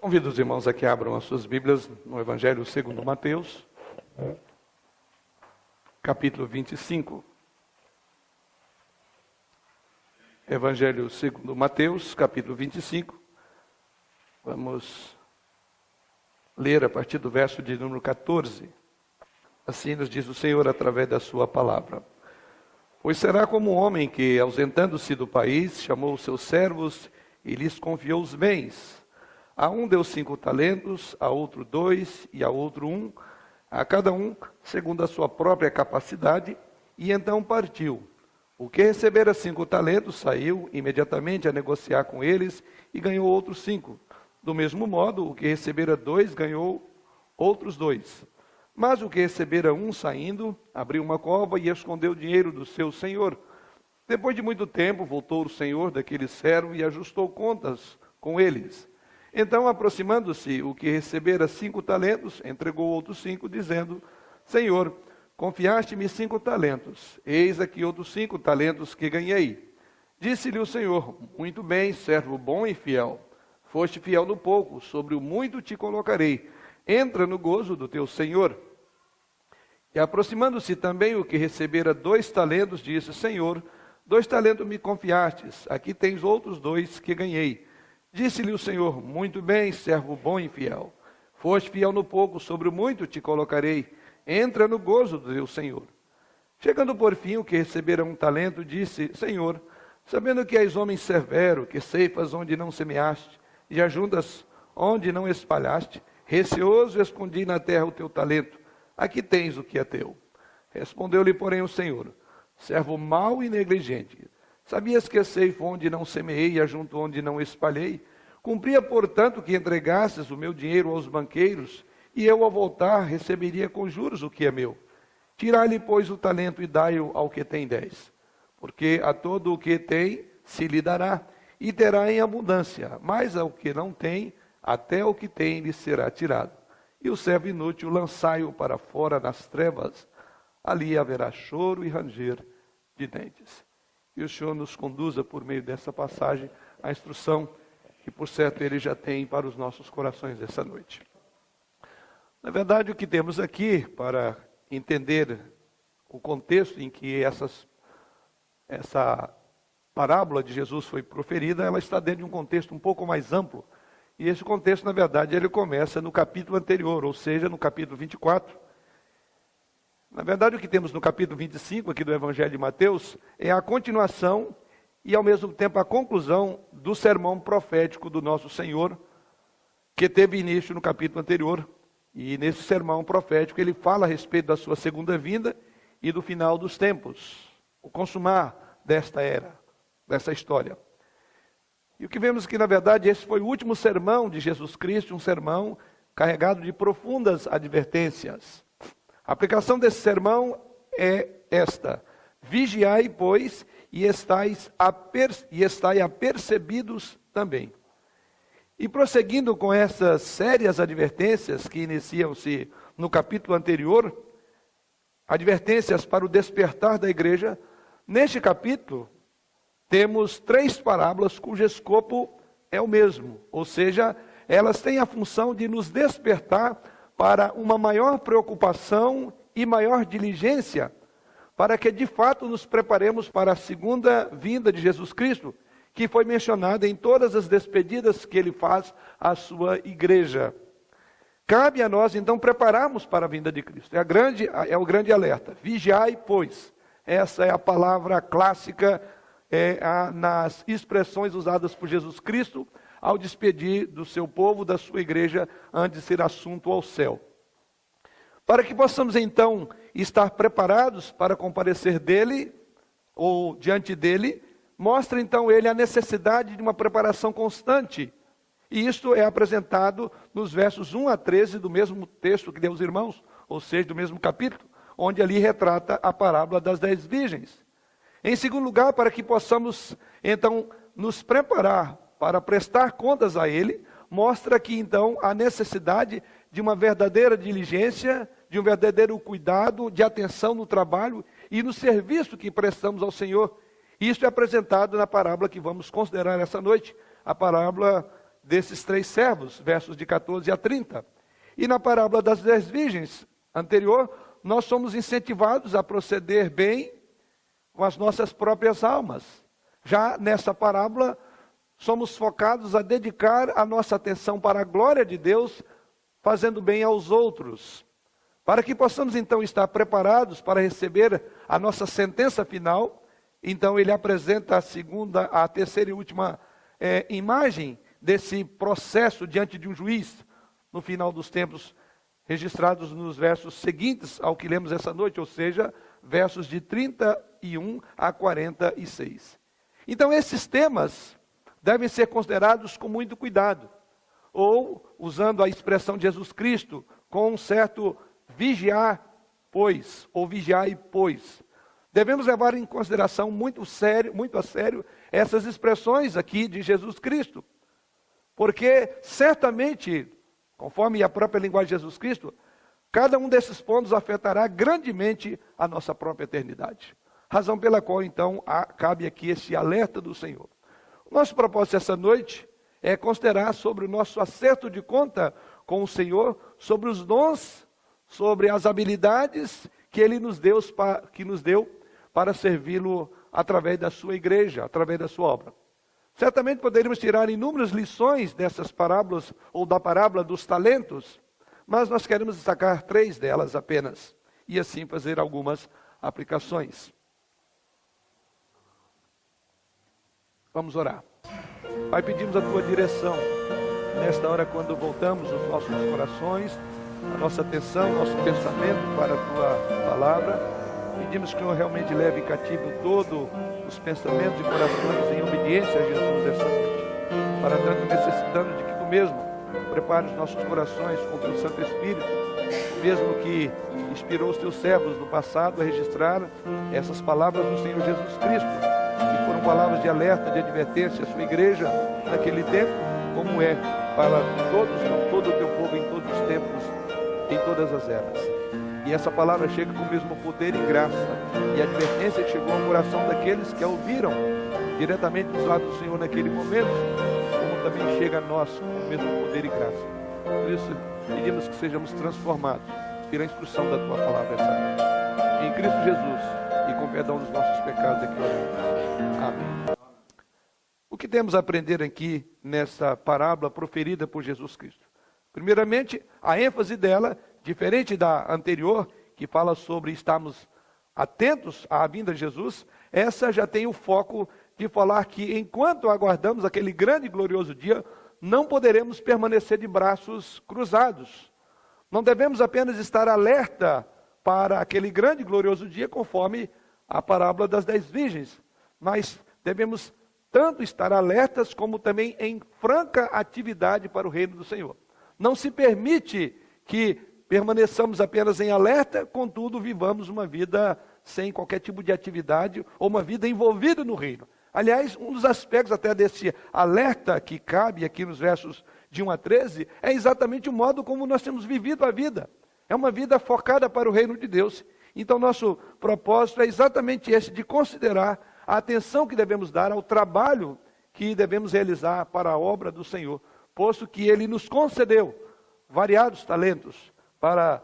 Convido os irmãos a que abram as suas Bíblias no Evangelho segundo Mateus, capítulo 25. Evangelho segundo Mateus, capítulo 25. Vamos ler a partir do verso de número 14. Assim nos diz o Senhor através da sua palavra. Pois será como um homem que, ausentando-se do país, chamou os seus servos e lhes confiou os bens. A um deu 5 talentos, a outro 2 e a outro 1, a cada um segundo a sua própria capacidade, e então partiu. O que recebera 5 talentos saiu imediatamente a negociar com eles e ganhou outros 5. Do mesmo modo, o que recebera 2 ganhou outros 2. Mas o que recebera 1 saindo, abriu uma cova e escondeu o dinheiro do seu senhor. Depois de muito tempo, voltou o senhor daquele servo e ajustou contas com eles. Então, aproximando-se, o que recebera 5 talentos, entregou outros 5, dizendo: Senhor, confiaste-me 5 talentos, eis aqui outros 5 talentos que ganhei. Disse-lhe o Senhor: Muito bem, servo bom e fiel. Foste fiel no pouco, sobre o muito te colocarei. Entra no gozo do teu Senhor. E aproximando-se também o que recebera 2 talentos, disse: Senhor, 2 talentos me confiastes, aqui tens outros 2 que ganhei. Disse-lhe o Senhor: Muito bem, servo bom e fiel. Foste fiel no pouco, sobre o muito te colocarei. Entra no gozo do teu Senhor. Chegando por fim, o que recebera 1 talento, disse: Senhor, sabendo que és homem severo, que ceifas onde não semeaste, e ajuntas onde não espalhaste, receoso escondi na terra o teu talento. Aqui tens o que é teu. Respondeu-lhe, porém, o Senhor: Servo mau e negligente. Sabias que ceifo onde não semeei e ajunto onde não espalhei? Cumpria, portanto, que entregasses o meu dinheiro aos banqueiros, e eu, ao voltar, receberia com juros o que é meu. Tirai-lhe, pois, o talento e dai-o ao que tem 10. Porque a todo o que tem se lhe dará, e terá em abundância, mas ao que não tem, até o que tem lhe será tirado. E o servo inútil lançai-o para fora nas trevas, ali haverá choro e ranger de dentes. E o Senhor nos conduza por meio dessa passagem a instrução que, por certo, Ele já tem para os nossos corações essa noite. Na verdade, o que temos aqui, para entender o contexto em que essa parábola de Jesus foi proferida, ela está dentro de um contexto um pouco mais amplo. E esse contexto, na verdade, ele começa no capítulo anterior, ou seja, no capítulo 24. Na verdade, o que temos no capítulo 25 aqui do Evangelho de Mateus é a continuação e, ao mesmo tempo, a conclusão do sermão profético do nosso Senhor, que teve início no capítulo anterior. E nesse sermão profético ele fala a respeito da sua segunda vinda e do final dos tempos, o consumar desta era, dessa história. E o que vemos que, na verdade, esse foi o último sermão de Jesus Cristo, um sermão carregado de profundas advertências. A aplicação desse sermão é esta: vigiai, pois, e estai apercebidos também. E prosseguindo com essas sérias advertências que iniciam-se no capítulo anterior, advertências para o despertar da igreja, neste capítulo temos 3 parábolas cujo escopo é o mesmo, ou seja, elas têm a função de nos despertar para uma maior preocupação e maior diligência, para que de fato nos preparemos para a segunda vinda de Jesus Cristo, que foi mencionada em todas as despedidas que ele faz à sua igreja. Cabe a nós então prepararmos para a vinda de Cristo. É o grande alerta. Vigiai, pois. Essa é a palavra clássica nas expressões usadas por Jesus Cristo ao despedir do seu povo, da sua igreja, antes de ser assunto ao céu. Para que possamos então estar preparados para comparecer dele, ou diante dele, mostra então ele a necessidade de uma preparação constante. E isto é apresentado nos versos 1 a 13 do mesmo texto que deu aos irmãos, ou seja, do mesmo capítulo, onde ali retrata a parábola das 10 virgens. Em segundo lugar, para que possamos então nos preparar para prestar contas a ele, mostra aqui então a necessidade de uma verdadeira diligência, de um verdadeiro cuidado, de atenção no trabalho e no serviço que prestamos ao Senhor. Isso é apresentado na parábola que vamos considerar essa noite, a parábola desses 3 servos, versos de 14 a 30. E na parábola das 10 virgens anterior, nós somos incentivados a proceder bem com as nossas próprias almas. Já nessa parábola, somos focados a dedicar a nossa atenção para a glória de Deus, fazendo bem aos outros. Para que possamos então estar preparados para receber a nossa sentença final, então ele apresenta a terceira e última imagem desse processo diante de um juiz, no final dos tempos, registrados nos versos seguintes ao que lemos essa noite, ou seja, versos de 31 a 46. Então esses temas devem ser considerados com muito cuidado, ou, usando a expressão de Jesus Cristo, com um certo vigiar, pois, ou vigiai, pois. Devemos levar em consideração muito a sério essas expressões aqui de Jesus Cristo, porque certamente, conforme a própria linguagem de Jesus Cristo, cada um desses pontos afetará grandemente a nossa própria eternidade. Razão pela qual, então, cabe aqui esse alerta do Senhor. O nosso propósito essa noite é considerar sobre o nosso acerto de conta com o Senhor, sobre os dons, sobre as habilidades que Ele nos deu para servi-lo através da sua igreja, através da sua obra. Certamente poderíamos tirar inúmeras lições dessas parábolas, ou da parábola dos talentos, mas nós queremos destacar 3 delas apenas, e assim fazer algumas aplicações. Vamos orar. Pai, pedimos a Tua direção, nesta hora quando voltamos os nossos corações, a nossa atenção, nosso pensamento para a Tua palavra. Pedimos que o Senhor realmente leve cativo todos os pensamentos e corações em obediência a Jesus essa noite. Para tanto necessitando de que Tu mesmo prepare os nossos corações com o Teu Santo Espírito, mesmo que inspirou os Teus servos no passado a registrar essas palavras do Senhor Jesus Cristo, que foram palavras de alerta, de advertência à sua igreja naquele tempo, como é para todo o Teu povo em todos os tempos, em todas as eras. E essa palavra chega com o mesmo poder e graça, e a advertência que chegou ao coração daqueles que a ouviram diretamente dos lados do Senhor naquele momento, como também chega a nós com o mesmo poder e graça. Por isso, pedimos que sejamos transformados pela instrução da Tua palavra essa noite. Em Cristo Jesus, e com perdão dos nossos pecados aqui oramos. Amém. O que temos a aprender aqui nessa parábola proferida por Jesus Cristo? Primeiramente, a ênfase dela, diferente da anterior, que fala sobre estarmos atentos à vinda de Jesus, essa já tem o foco de falar que enquanto aguardamos aquele grande e glorioso dia, não poderemos permanecer de braços cruzados. Não devemos apenas estar alerta para aquele grande e glorioso dia, conforme a parábola das 10 virgens, mas devemos tanto estar alertas como também em franca atividade para o reino do Senhor. Não se permite que permaneçamos apenas em alerta, contudo vivamos uma vida sem qualquer tipo de atividade ou uma vida envolvida no reino. Aliás, um dos aspectos até desse alerta que cabe aqui nos versos de 1 a 13 é exatamente o modo como nós temos vivido a vida. É uma vida focada para o reino de Deus. Então nosso propósito é exatamente esse, de considerar a atenção que devemos dar ao trabalho que devemos realizar para a obra do Senhor, posto que Ele nos concedeu variados talentos para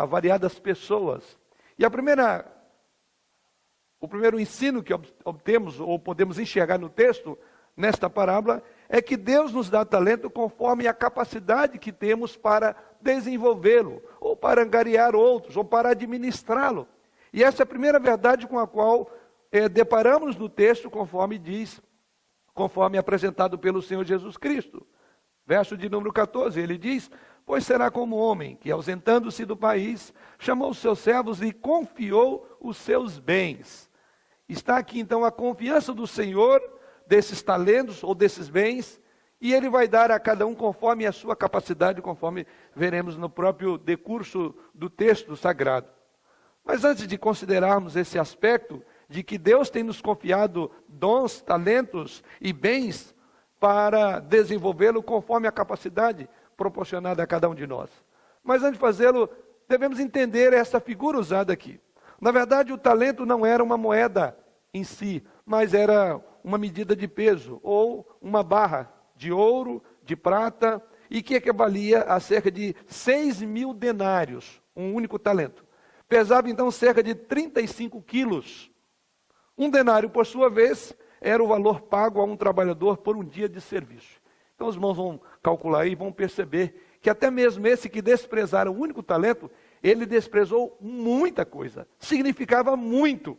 variadas pessoas. E o primeiro ensino que obtemos, ou podemos enxergar no texto, nesta parábola, é que Deus nos dá talento conforme a capacidade que temos para desenvolvê-lo, ou para angariar outros, ou para administrá-lo. E essa é a primeira verdade com a qual deparamos no texto, conforme apresentado pelo Senhor Jesus Cristo. Verso de número 14, ele diz: pois será como homem que, ausentando-se do país, chamou os seus servos e confiou os seus bens. Está aqui então a confiança do Senhor desses talentos ou desses bens, e Ele vai dar a cada um conforme a sua capacidade, conforme veremos no próprio decurso do texto sagrado. Mas antes de considerarmos esse aspecto de que Deus tem nos confiado dons, talentos e bens para desenvolvê-lo conforme a capacidade proporcionada a cada um de nós. Mas antes de fazê-lo, devemos entender essa figura usada aqui. Na verdade, o talento não era uma moeda em si, mas era uma medida de peso, ou uma barra de ouro, de prata, e que equivalia a cerca de 6.000 denários, um único talento. Pesava então cerca de 35 quilos. Um denário, por sua vez, era o valor pago a um trabalhador por um dia de serviço. Então os irmãos vão calcular aí e vão perceber que até mesmo esse que desprezara o único talento, ele desprezou muita coisa, significava muito.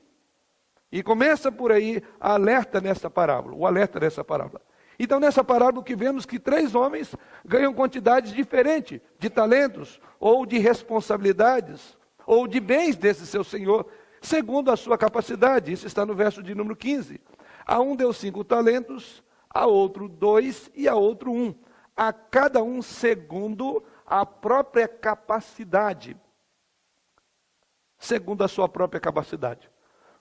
E começa por aí o alerta dessa parábola. Então nessa parábola que vemos que 3 homens ganham quantidades diferentes de talentos, ou de responsabilidades, ou de bens desse seu senhor, segundo a sua capacidade. Isso está no verso de número 15. A um deu 5 talentos, a outro 2 e a outro 1. A cada um segundo a própria capacidade. Segundo a sua própria capacidade.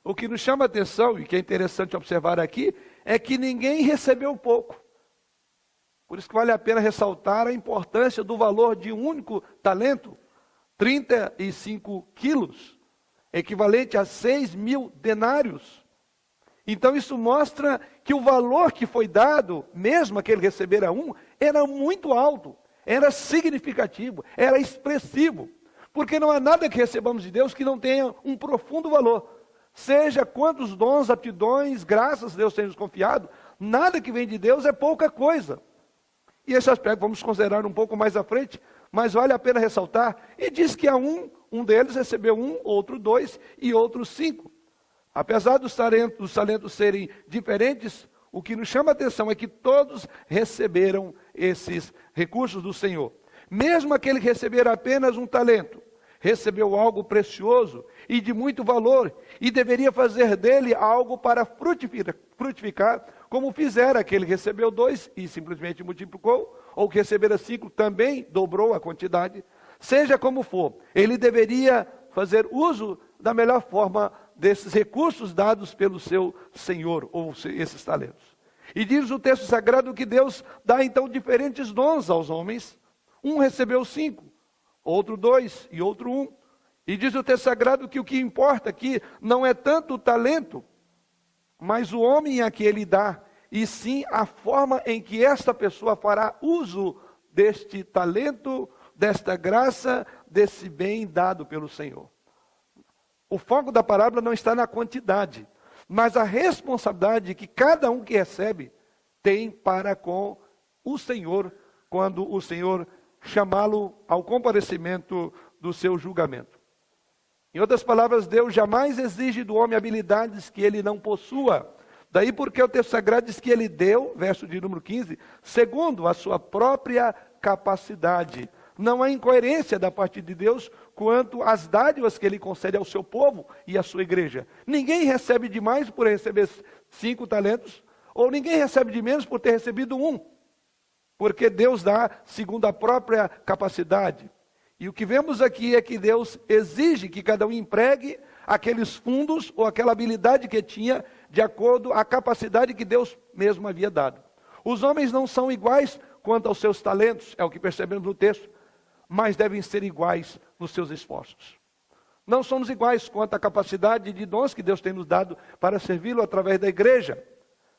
O que nos chama a atenção, e que é interessante observar aqui, é que ninguém recebeu pouco. Por isso que vale a pena ressaltar a importância do valor de um único talento, 35 quilos, equivalente a 6.000 denários. Então isso mostra que o valor que foi dado, mesmo aquele recebera 1, era muito alto, era significativo, era expressivo. Porque não há nada que recebamos de Deus que não tenha um profundo valor. Seja quantos dons, aptidões, graças Deus tem nos confiado, nada que vem de Deus é pouca coisa. E esse aspecto vamos considerar um pouco mais à frente, mas vale a pena ressaltar. E diz que um deles recebeu 1, outro 2 e outro 5. Apesar dos talentos serem diferentes, o que nos chama a atenção é que todos receberam esses recursos do Senhor. Mesmo aquele que receber apenas um talento, recebeu algo precioso e de muito valor, e deveria fazer dele algo para frutificar, como fizera aquele que recebeu 2 e simplesmente multiplicou, ou que recebera 5 também dobrou a quantidade. Seja como for, ele deveria fazer uso da melhor forma desses recursos dados pelo seu Senhor, ou esses talentos. E diz o texto sagrado que Deus dá então diferentes dons aos homens. Um recebeu 5, outro 2 e outro 1. E diz o texto sagrado que o que importa aqui não é tanto o talento, mas o homem a que ele dá, e sim a forma em que esta pessoa fará uso deste talento, desta graça, desse bem dado pelo Senhor. O foco da parábola não está na quantidade, mas a responsabilidade que cada um que recebe tem para com o Senhor, quando o Senhor chamá-lo ao comparecimento do seu julgamento. Em outras palavras, Deus jamais exige do homem habilidades que ele não possua. Daí porque o texto sagrado diz que ele deu, verso de número 15, segundo a sua própria capacidade. Não há incoerência da parte de Deus quanto às dádivas que ele concede ao seu povo e à sua igreja. Ninguém recebe demais por receber 5 talentos, ou ninguém recebe de menos por ter recebido 1. Porque Deus dá segundo a própria capacidade. E o que vemos aqui é que Deus exige que cada um empregue aqueles fundos ou aquela habilidade que tinha de acordo à capacidade que Deus mesmo havia dado. Os homens não são iguais quanto aos seus talentos, é o que percebemos no texto, mas devem ser iguais nos seus esforços. Não somos iguais quanto à capacidade de dons que Deus tem nos dado para servi-lo através da igreja.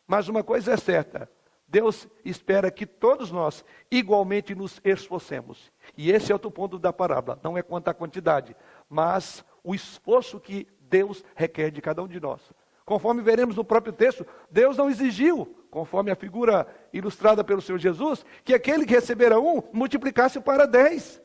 Mas uma coisa é certa, Deus espera que todos nós igualmente nos esforcemos. E esse é outro ponto da parábola. Não é quanto à quantidade, mas o esforço que Deus requer de cada um de nós. Conforme veremos no próprio texto, Deus não exigiu, conforme a figura ilustrada pelo Senhor Jesus, que aquele que recebera 1, multiplicasse para 10.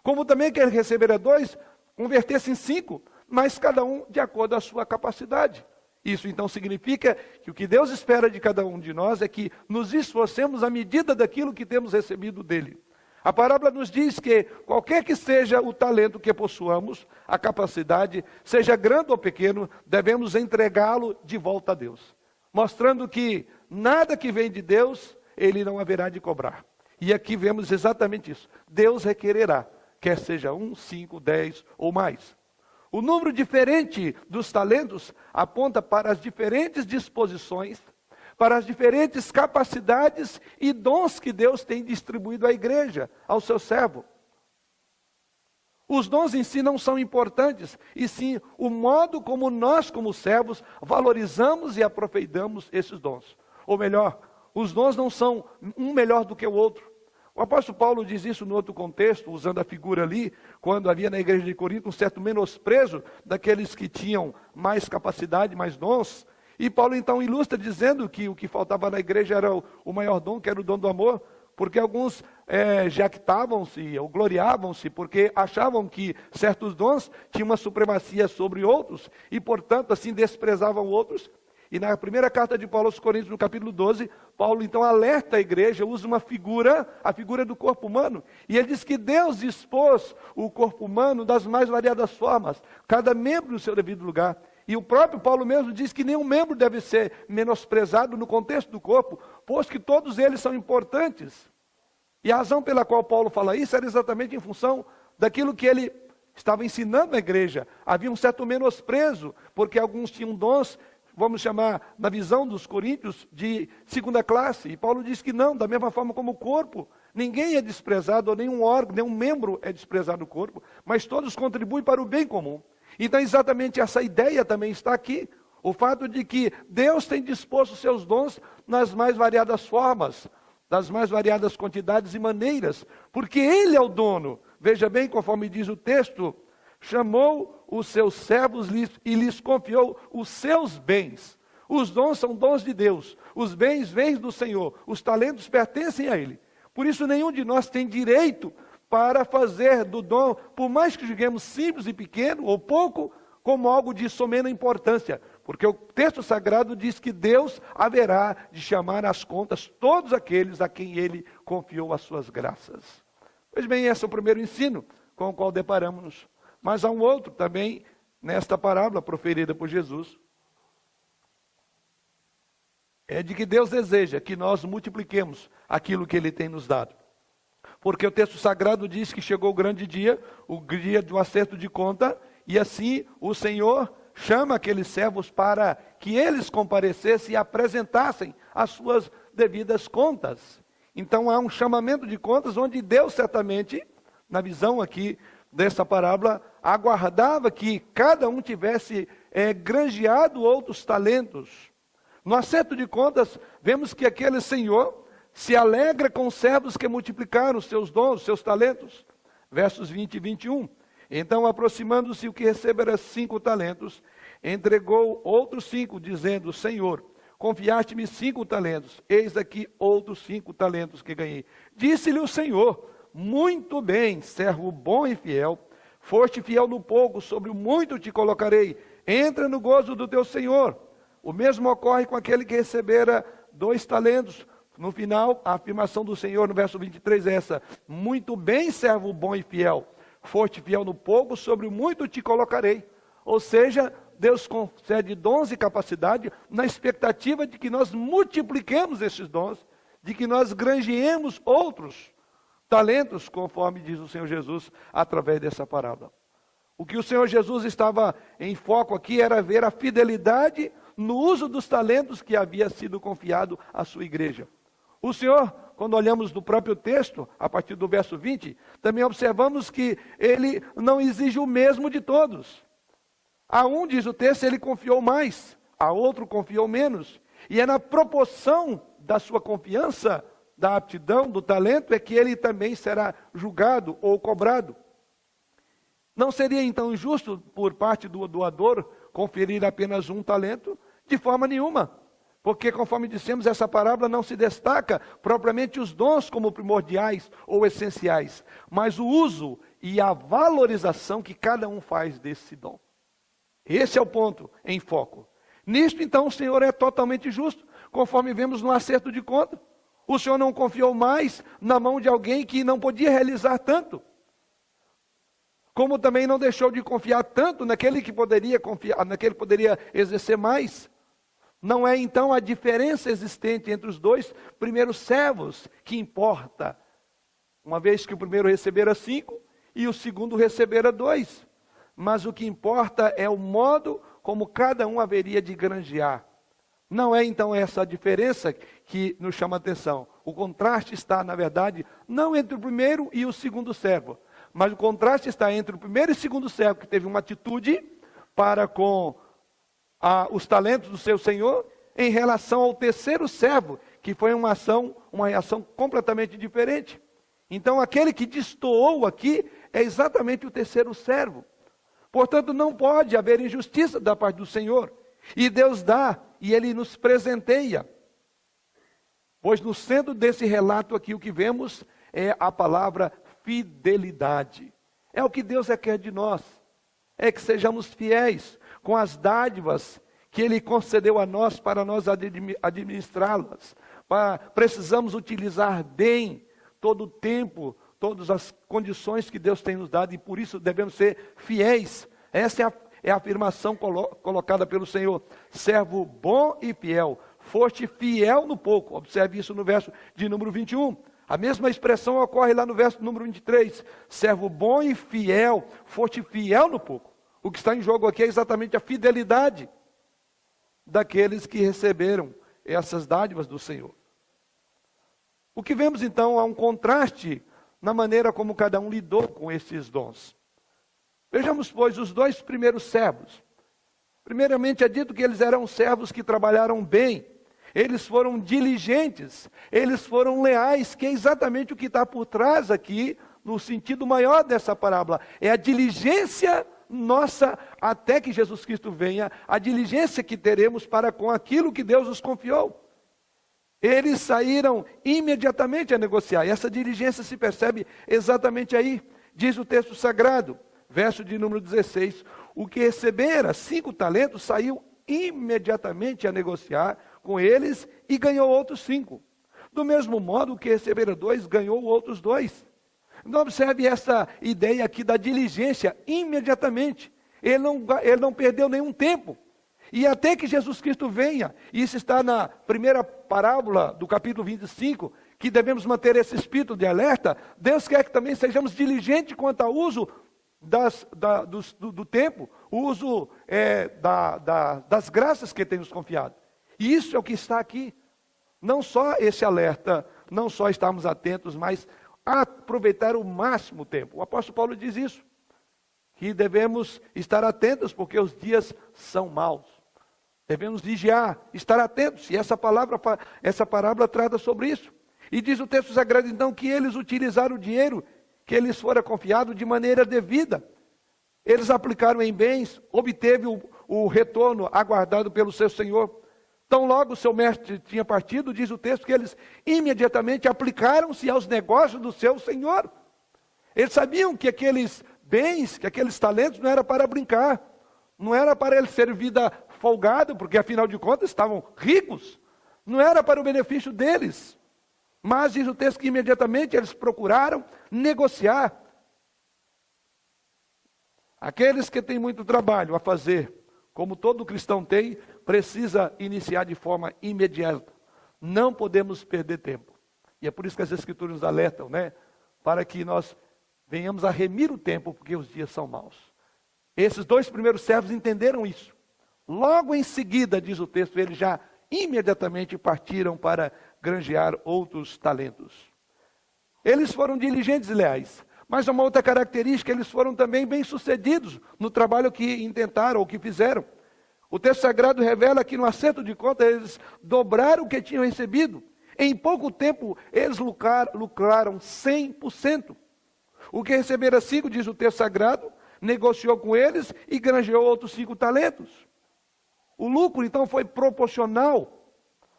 Como também aquele que recebera 2, convertesse em 5, mas cada um de acordo com a sua capacidade. Isso então significa que o que Deus espera de cada um de nós é que nos esforcemos à medida daquilo que temos recebido dele. A parábola nos diz que qualquer que seja o talento que possuamos, a capacidade, seja grande ou pequeno, devemos entregá-lo de volta a Deus. Mostrando que nada que vem de Deus, ele não haverá de cobrar. E aqui vemos exatamente isso. Deus requererá, quer seja 1, 5, 10 ou mais. O número diferente dos talentos aponta para as diferentes disposições, para as diferentes capacidades e dons que Deus tem distribuído à igreja, ao seu servo. Os dons em si não são importantes, e sim o modo como nós, como servos, valorizamos e aproveitamos esses dons. Ou melhor, Os dons não são um melhor do que o outro. O apóstolo Paulo diz isso no outro contexto, usando a figura ali, quando havia na igreja de Corinto um certo menosprezo daqueles que tinham mais capacidade, mais dons. E Paulo então ilustra dizendo que o que faltava na igreja era o maior dom, que era o dom do amor, porque alguns jactavam-se ou gloriavam-se, porque achavam que certos dons tinham uma supremacia sobre outros, e portanto assim desprezavam outros. E na primeira carta de Paulo aos Coríntios, no capítulo 12, Paulo então alerta a igreja, usa uma figura, a figura do corpo humano. E ele diz que Deus dispôs o corpo humano das mais variadas formas, cada membro no seu devido lugar. E o próprio Paulo mesmo diz que nenhum membro deve ser menosprezado no contexto do corpo, pois que todos eles são importantes. E a razão pela qual Paulo fala isso era exatamente em função daquilo que ele estava ensinando na igreja. Havia um certo menosprezo, porque alguns tinham dons, vamos chamar, na visão dos coríntios, de segunda classe. E Paulo diz que não, da mesma forma como o corpo. Ninguém é desprezado, ou nenhum órgão, nenhum membro é desprezado no corpo, mas todos contribuem para o bem comum. Então exatamente essa ideia também está aqui. O fato de que Deus tem disposto os seus dons nas mais variadas formas, das mais variadas quantidades e maneiras, porque Ele é o dono. Veja bem, conforme diz o texto, chamou os seus servos e lhes confiou os seus bens. Os dons são dons de Deus, os bens vêm do Senhor, os talentos pertencem a Ele. Por isso nenhum de nós tem direito para fazer do dom, por mais que julguemos simples e pequeno ou pouco, como algo de somena importância. Porque o texto sagrado diz que Deus haverá de chamar às contas todos aqueles a quem Ele confiou as suas graças. Pois bem, esse é o primeiro ensino com o qual deparamos-nos. Mas há um outro também nesta parábola proferida por Jesus. É de que Deus deseja que nós multipliquemos aquilo que Ele tem nos dado. Porque o texto sagrado diz que chegou o grande dia, o dia do acerto de conta, e assim o Senhor chama aqueles servos para que eles comparecessem e apresentassem as suas devidas contas. Então há um chamamento de contas onde Deus certamente, na visão aqui dessa parábola, aguardava que cada um tivesse granjeado outros talentos. No acerto de contas, vemos que aquele Senhor se alegra com os servos que multiplicaram os seus dons, os seus talentos. Versos 20 e 21. Então, aproximando-se o que recebera 5 talentos, entregou outros 5, dizendo: Senhor, confiaste-me 5 talentos, eis aqui outros 5 talentos que ganhei. Disse-lhe o Senhor: muito bem, servo bom e fiel, foste fiel no pouco, sobre o muito te colocarei, entra no gozo do teu Senhor. O mesmo ocorre com aquele que recebera 2 talentos. No final, a afirmação do Senhor no verso 23 é essa: muito bem, servo bom e fiel, foste fiel no pouco, sobre o muito te colocarei. Ou seja, Deus concede dons e capacidade na expectativa de que nós multipliquemos esses dons, de que nós granjeemos outros talentos, conforme diz o Senhor Jesus através dessa parábola. O que o Senhor Jesus estava em foco aqui era ver a fidelidade no uso dos talentos que havia sido confiado à sua igreja. O Senhor, quando olhamos no próprio texto, a partir do verso 20, também observamos que Ele não exige o mesmo de todos. A um, diz o texto, Ele confiou mais, a outro confiou menos. E é na proporção da sua confiança, da aptidão, do talento, é que ele também será julgado ou cobrado. Não seria então injusto por parte do doador conferir apenas um talento? De forma nenhuma. Porque, conforme dissemos, essa parábola não se destaca propriamente os dons como primordiais ou essenciais, mas o uso e a valorização que cada um faz desse dom. Esse é o ponto em foco. Nisto, então, o Senhor é totalmente justo, conforme vemos no acerto de conta. O Senhor não confiou mais na mão de alguém que não podia realizar tanto, como também não deixou de confiar tanto naquele que poderia confiar, naquele que poderia exercer mais. Não é então a diferença existente entre os 2 primeiros servos que importa, uma vez que o primeiro recebera 5 e o segundo recebera 2. Mas o que importa é o modo como cada um haveria de granjear. Não é então essa a diferença que nos chama a atenção. O contraste está, na verdade, não entre o primeiro e o segundo servo, mas o contraste está entre o primeiro e o segundo servo, que teve uma atitude para com os talentos do seu senhor, em relação ao terceiro servo, que foi uma reação completamente diferente. Então, aquele que destoou aqui é exatamente o terceiro servo. Portanto, não pode haver injustiça da parte do Senhor. E Deus dá, e Ele nos presenteia. Pois no centro desse relato aqui, o que vemos é a palavra fidelidade. É o que Deus quer de nós. É que sejamos fiéis com as dádivas que Ele concedeu a nós para nós administrá-las. Precisamos utilizar bem todo o tempo, todas as condições que Deus tem nos dado, e por isso devemos ser fiéis. Essa é a afirmação colocada pelo Senhor. Servo bom e fiel, foste fiel no pouco. Observe isso no verso de número 21. A mesma expressão ocorre lá no verso número 23. Servo bom e fiel, foste fiel no pouco. O que está em jogo aqui é exatamente a fidelidade daqueles que receberam essas dádivas do Senhor. O que vemos então é um contraste na maneira como cada um lidou com esses dons. Vejamos, pois, os dois primeiros servos. Primeiramente, é dito que eles eram servos que trabalharam bem, eles foram diligentes, eles foram leais, que é exatamente o que está por trás aqui, no sentido maior dessa parábola. É a diligência nossa até que Jesus Cristo venha, a diligência que teremos para com aquilo que Deus nos confiou. Eles saíram imediatamente a negociar, e essa diligência se percebe exatamente aí. Diz o texto sagrado, verso de número 16, o que recebera 5 talentos saiu imediatamente a negociar com eles e ganhou outros 5. Do mesmo modo, o que recebera 2 ganhou outros 2. Então observe essa ideia aqui da diligência imediatamente. Ele não perdeu nenhum tempo. E até que Jesus Cristo venha, e isso está na primeira parábola do capítulo 25, que devemos manter esse espírito de alerta, Deus quer que também sejamos diligentes quanto ao uso do tempo, o uso das graças que Ele tem nos confiado. E isso é o que está aqui. Não só esse alerta, não só estarmos atentos, mas aproveitar o máximo tempo. O apóstolo Paulo diz isso, que devemos estar atentos porque os dias são maus. Devemos vigiar, estar atentos. E essa parábola trata sobre isso. E diz o texto sagrado então que eles utilizaram o dinheiro que lhes fora confiado de maneira devida. Eles aplicaram em bens, obteve o retorno aguardado pelo seu senhor. Tão logo o seu mestre tinha partido, diz o texto que eles imediatamente aplicaram-se aos negócios do seu senhor. Eles sabiam que aqueles bens, que aqueles talentos não era para brincar, não era para eles ser vida folgada, porque afinal de contas estavam ricos, não era para o benefício deles. Mas diz o texto que imediatamente eles procuraram negociar. Aqueles que têm muito trabalho a fazer, como todo cristão tem, precisa iniciar de forma imediata. Não podemos perder tempo. E é por isso que as Escrituras nos alertam, né? Para que nós venhamos a remir o tempo, porque os dias são maus. Esses 2 primeiros servos entenderam isso. Logo em seguida, diz o texto, eles já imediatamente partiram para granjear outros talentos. Eles foram diligentes e leais. Mas uma outra característica, eles foram também bem-sucedidos no trabalho que intentaram ou que fizeram. O texto sagrado revela que no acerto de contas eles dobraram o que tinham recebido. Em pouco tempo eles lucraram 100%. O que recebera 5, diz o texto sagrado, negociou com eles e granjeou outros 5 talentos. O lucro então foi proporcional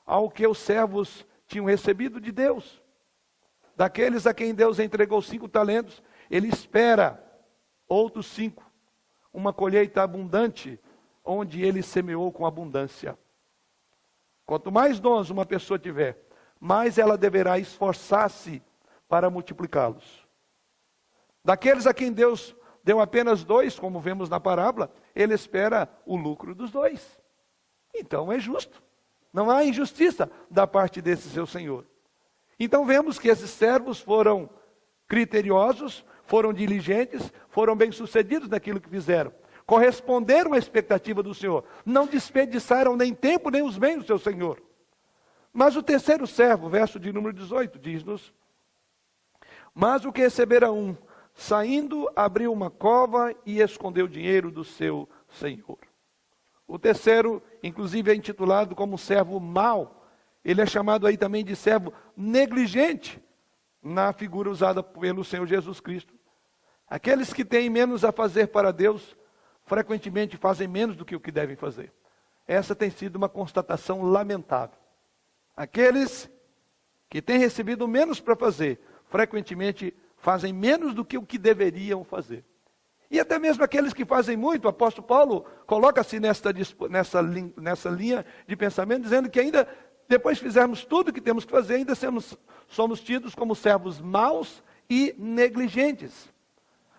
ao que os servos tinham recebido de Deus. Daqueles a quem Deus entregou 5 talentos, Ele espera outros 5. Uma colheita abundante, onde Ele semeou com abundância. Quanto mais dons uma pessoa tiver, mais ela deverá esforçar-se para multiplicá-los. Daqueles a quem Deus deu apenas 2, como vemos na parábola, Ele espera o lucro dos 2. Então é justo. Não há injustiça da parte desse seu Senhor. Então vemos que esses servos foram criteriosos, foram diligentes, foram bem-sucedidos naquilo que fizeram. Corresponderam à expectativa do Senhor. Não desperdiçaram nem tempo, nem os bens do seu Senhor. Mas o terceiro servo, verso de número 18, diz-nos: mas o que recebera um, saindo, abriu uma cova e escondeu o dinheiro do seu Senhor. O terceiro, inclusive, é intitulado como servo mau. Ele é chamado aí também de servo negligente, na figura usada pelo Senhor Jesus Cristo. Aqueles que têm menos a fazer para Deus, frequentemente fazem menos do que o que devem fazer. Essa tem sido uma constatação lamentável. Aqueles que têm recebido menos para fazer, frequentemente fazem menos do que o que deveriam fazer. E até mesmo aqueles que fazem muito, o apóstolo Paulo coloca-se nessa linha de pensamento, dizendo que ainda, depois que fizermos tudo o que temos que fazer, ainda somos tidos como servos maus e negligentes.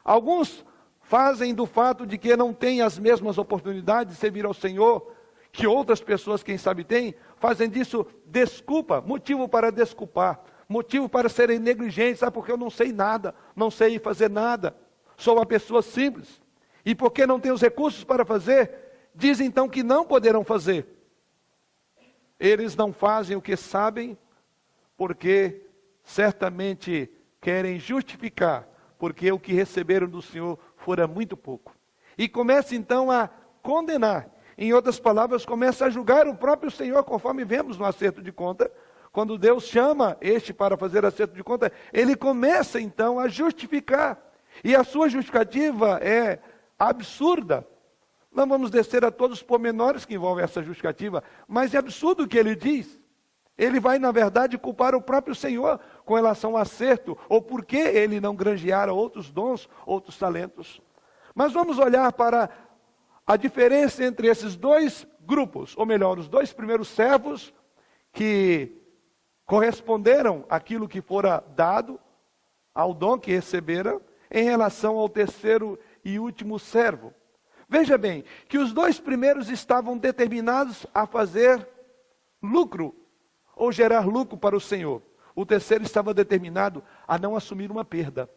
Alguns fazem do fato de que não têm as mesmas oportunidades de servir ao Senhor, que outras pessoas, quem sabe, têm, fazem disso desculpa, motivo para desculpar, motivo para serem negligentes, porque eu não sei nada, não sei fazer nada, sou uma pessoa simples, e porque não tenho os recursos para fazer, dizem então que não poderão fazer. Eles não fazem o que sabem, porque certamente querem justificar, porque o que receberam do Senhor fora muito pouco. E começa então a condenar. Em outras palavras, começa a julgar o próprio Senhor, conforme vemos no acerto de conta. Quando Deus chama este para fazer acerto de conta, ele começa então a justificar. E a sua justificativa é absurda. Não vamos descer a todos os pormenores que envolvem essa justificativa, mas é absurdo o que ele diz. Ele vai, na verdade, culpar o próprio Senhor com relação ao acerto, ou por que ele não granjeara outros dons, outros talentos. Mas vamos olhar para a diferença entre esses dois grupos, ou melhor, os dois primeiros servos que corresponderam àquilo que fora dado, ao dom que receberam, em relação ao terceiro e último servo. Veja bem, que os dois primeiros estavam determinados a fazer lucro, ou gerar lucro para o Senhor. O terceiro estava determinado a não assumir uma perda.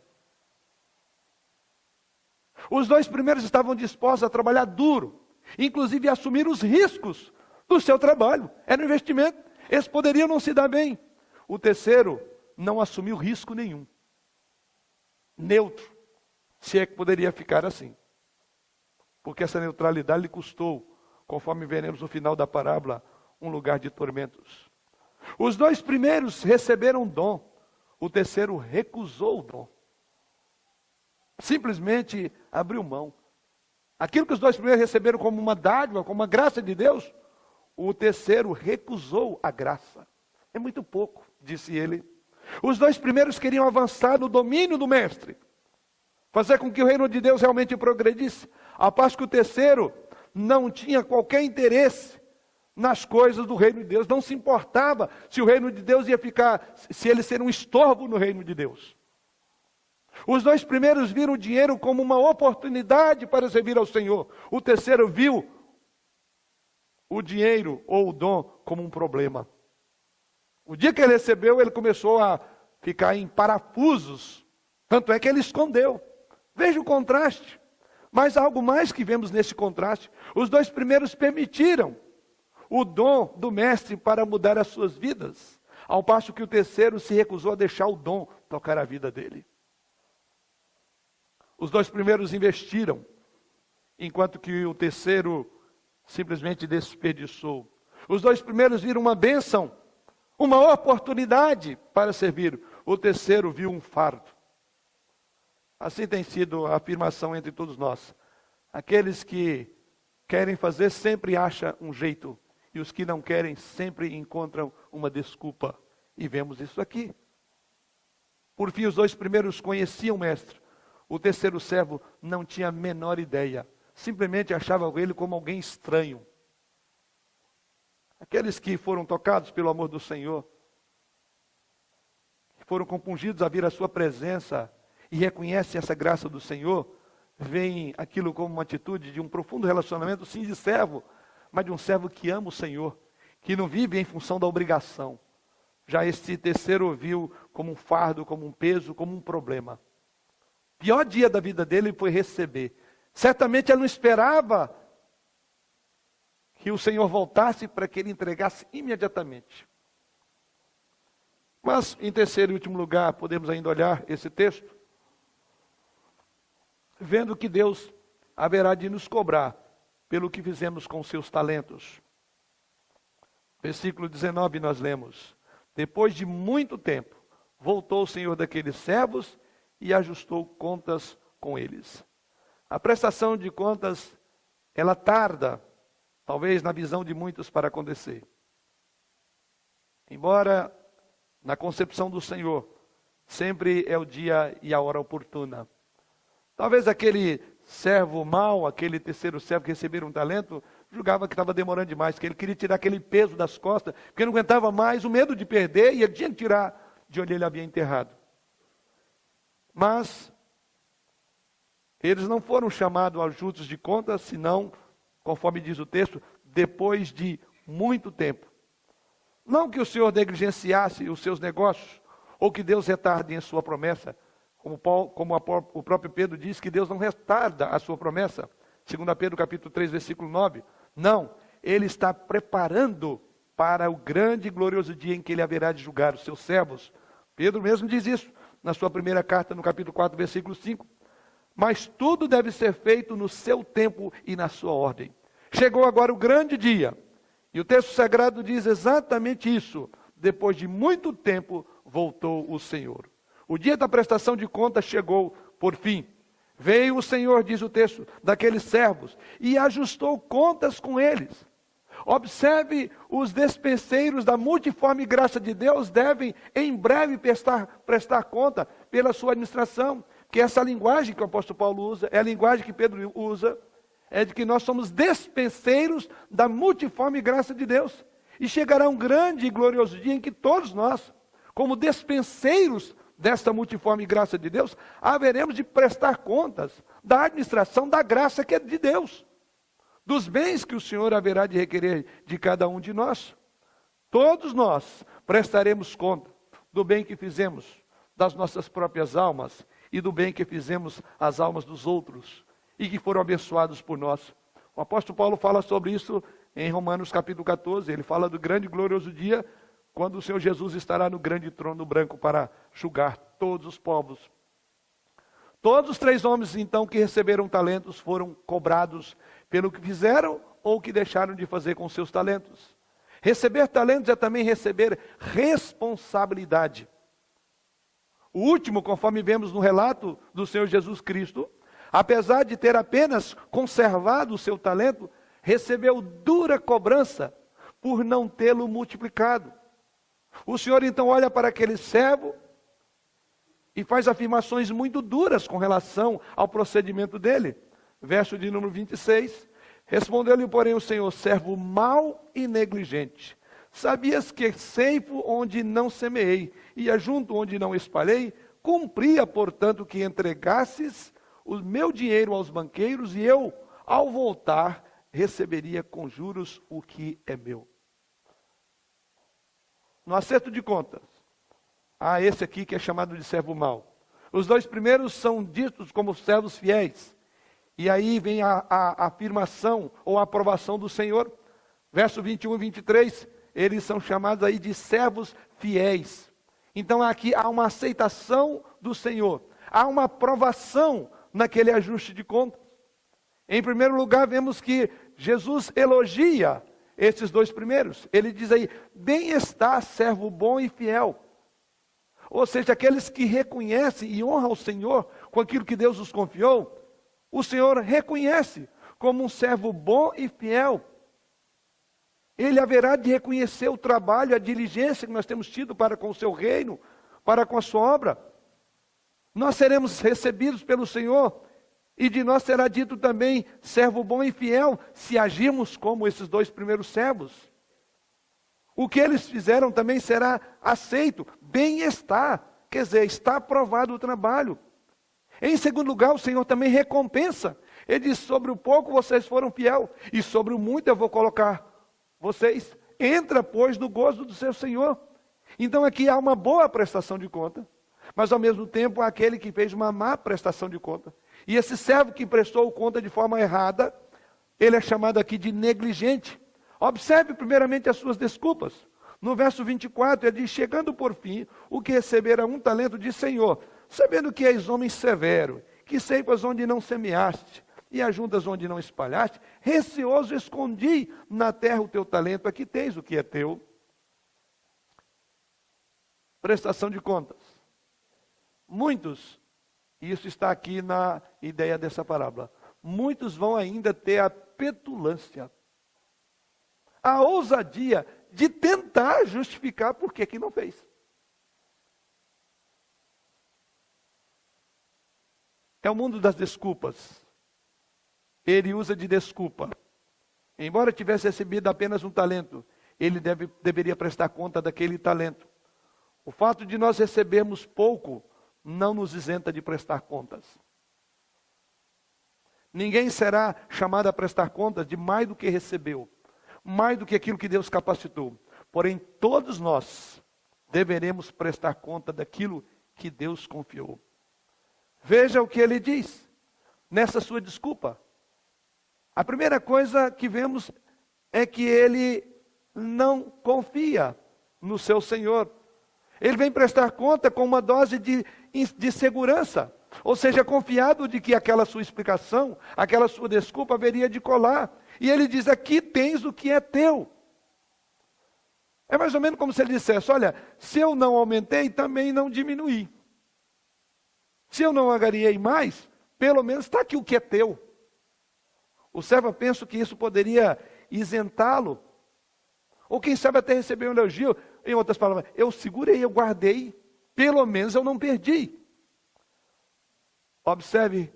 Os dois primeiros estavam dispostos a trabalhar duro, inclusive a assumir os riscos do seu trabalho. Era um investimento, eles poderiam não se dar bem. O terceiro não assumiu risco nenhum. Neutro, se é que poderia ficar assim. Porque essa neutralidade lhe custou, conforme veremos no final da parábola, um lugar de tormentos. Os dois primeiros receberam dom, o terceiro recusou o dom. Simplesmente abriu mão. Aquilo que os dois primeiros receberam como uma dádiva, como uma graça de Deus, o terceiro recusou a graça. É muito pouco, disse ele. Os dois primeiros queriam avançar no domínio do mestre, fazer com que o reino de Deus realmente progredisse, ao passo que o terceiro não tinha qualquer interesse nas coisas do reino de Deus, não se importava se o reino de Deus ia ficar, se ele ser um estorvo no reino de Deus. Os dois primeiros viram o dinheiro como uma oportunidade para servir ao Senhor. O terceiro viu o dinheiro ou o dom como um problema. O dia que ele recebeu, ele começou a ficar em parafusos. Tanto é que ele escondeu. Veja o contraste. Mas há algo mais que vemos nesse contraste. Os dois primeiros permitiram o dom do mestre para mudar as suas vidas, ao passo que o terceiro se recusou a deixar o dom tocar a vida dele. Os dois primeiros investiram, enquanto que o terceiro simplesmente desperdiçou. Os dois primeiros viram uma bênção, uma oportunidade para servir. O terceiro viu um fardo. Assim tem sido a afirmação entre todos nós. Aqueles que querem fazer sempre acham um jeito, e os que não querem sempre encontram uma desculpa. E vemos isso aqui. Por fim, os dois primeiros conheciam o mestre. O terceiro servo não tinha a menor ideia. Simplesmente achava ele como alguém estranho. Aqueles que foram tocados pelo amor do Senhor, que foram compungidos a vir à sua presença e reconhecem essa graça do Senhor, veem aquilo como uma atitude de um profundo relacionamento, sim, de servo, mas de um servo que ama o Senhor, que não vive em função da obrigação. Já esse terceiro viu como um fardo, como um peso, como um problema. O pior dia da vida dele foi receber. Certamente ele não esperava que o Senhor voltasse para que ele entregasse imediatamente. Mas, em terceiro e último lugar, podemos ainda olhar esse texto, vendo que Deus haverá de nos cobrar pelo que fizemos com seus talentos. Versículo 19 nós lemos: depois de muito tempo, voltou o senhor daqueles servos e ajustou contas com eles. A prestação de contas, ela tarda, talvez na visão de muitos, para acontecer. Embora na concepção do Senhor, sempre é o dia e a hora oportuna. Talvez aquele servo mau, aquele terceiro servo que recebeu um talento, julgava que estava demorando demais, que ele queria tirar aquele peso das costas, porque não aguentava mais o medo de perder, e ele tinha que tirar de onde ele havia enterrado. Mas eles não foram chamados a ajustes de contas, senão, conforme diz o texto, depois de muito tempo. Não que o Senhor negligenciasse os seus negócios, ou que Deus retarde em sua promessa, como o próprio Pedro diz que Deus não retarda a sua promessa, 2 Pedro capítulo 3, versículo 9. Não, Ele está preparando para o grande e glorioso dia em que Ele haverá de julgar os seus servos. Pedro mesmo diz isso na sua primeira carta, no capítulo 4, versículo 5. Mas tudo deve ser feito no seu tempo e na sua ordem. Chegou agora o grande dia, e o texto sagrado diz exatamente isso. Depois de muito tempo, voltou o Senhor. O dia da prestação de contas chegou por fim. Veio o Senhor, diz o texto, daqueles servos, e ajustou contas com eles. Observe, os despenseiros da multiforme graça de Deus devem em breve prestar conta pela sua administração, que essa linguagem que o apóstolo Paulo usa, é a linguagem que Pedro usa, é de que nós somos despenseiros da multiforme graça de Deus. E chegará um grande e glorioso dia em que todos nós, como despenseiros desta multiforme graça de Deus, haveremos de prestar contas da administração da graça que é de Deus, dos bens que o Senhor haverá de requerer de cada um de nós. Todos nós prestaremos conta do bem que fizemos, das nossas próprias almas, e do bem que fizemos às almas dos outros, e que foram abençoados por nós. O apóstolo Paulo fala sobre isso em Romanos capítulo 14, ele fala do grande e glorioso dia, quando o Senhor Jesus estará no grande trono branco para julgar todos os povos. Todos os 3 homens, então, que receberam talentos, foram cobrados pelo que fizeram ou que deixaram de fazer com seus talentos. Receber talentos é também receber responsabilidade. O último, conforme vemos no relato do Senhor Jesus Cristo, apesar de ter apenas conservado o seu talento, recebeu dura cobrança por não tê-lo multiplicado. O Senhor então olha para aquele servo e faz afirmações muito duras com relação ao procedimento dele. Verso de número 26. Respondeu-lhe, porém, o Senhor: servo mau e negligente. Sabias que ceifo onde não semeei, e ajunto onde não espalhei? Cumpria, portanto, que entregasses o meu dinheiro aos banqueiros, e eu, ao voltar, receberia com juros o que é meu. No acerto de contas, há esse aqui que é chamado de servo mau. Os 2 primeiros são ditos como servos fiéis. E aí vem a afirmação ou a aprovação do Senhor. Verso 21 e 23, eles são chamados aí de servos fiéis. Então aqui há uma aceitação do Senhor. Há uma aprovação naquele ajuste de contas. Em primeiro lugar, vemos que Jesus elogia esses 2 primeiros. Ele diz aí: bem está, servo bom e fiel. Ou seja, aqueles que reconhecem e honram o Senhor com aquilo que Deus os confiou, o Senhor reconhece como um servo bom e fiel. Ele haverá de reconhecer o trabalho, a diligência que nós temos tido para com o seu reino, para com a sua obra. Nós seremos recebidos pelo Senhor, e de nós será dito também, servo bom e fiel, se agirmos como esses 2 primeiros servos. O que eles fizeram também será aceito, bem está, quer dizer, está aprovado o trabalho. Em segundo lugar, o Senhor também recompensa. Ele diz: sobre o pouco vocês foram fiel, e sobre o muito eu vou colocar vocês. Entra, pois, no gozo do seu Senhor. Então aqui há uma boa prestação de conta, mas ao mesmo tempo há aquele que fez uma má prestação de conta. E esse servo que prestou conta de forma errada, ele é chamado aqui de negligente. Observe primeiramente as suas desculpas. No verso 24, ele diz: chegando por fim, o que recebera 1 talento, diz: Senhor, sabendo que és homem severo, que ceifas onde não semeaste, e ajuntas onde não espalhaste? Receoso escondi na terra o teu talento, aqui tens o que é teu. Prestação de contas. Muitos, e isso está aqui na ideia dessa parábola, muitos vão ainda ter a petulância, a ousadia de tentar justificar por que não fez. É o mundo das desculpas. Ele usa de desculpa. Embora tivesse recebido apenas um talento, ele deveria prestar conta daquele talento. O fato de nós recebermos pouco não nos isenta de prestar contas. Ninguém será chamado a prestar contas de mais do que recebeu, mais do que aquilo que Deus capacitou. Porém, todos nós deveremos prestar conta daquilo que Deus confiou. Veja o que ele diz nessa sua desculpa. A primeira coisa que vemos é que ele não confia no seu Senhor. Ele vem prestar conta com uma dose de segurança. Ou seja, confiado de que aquela sua explicação, aquela sua desculpa haveria de colar. E ele diz, aqui tens o que é teu. É mais ou menos como se ele dissesse, olha, se eu não aumentei, também não diminuí. Se eu não angariei mais, pelo menos está aqui o que é teu. O servo, penso que isso poderia isentá-lo. Ou quem sabe até receber um elogio. Em outras palavras, eu segurei, eu guardei, pelo menos eu não perdi. Observe,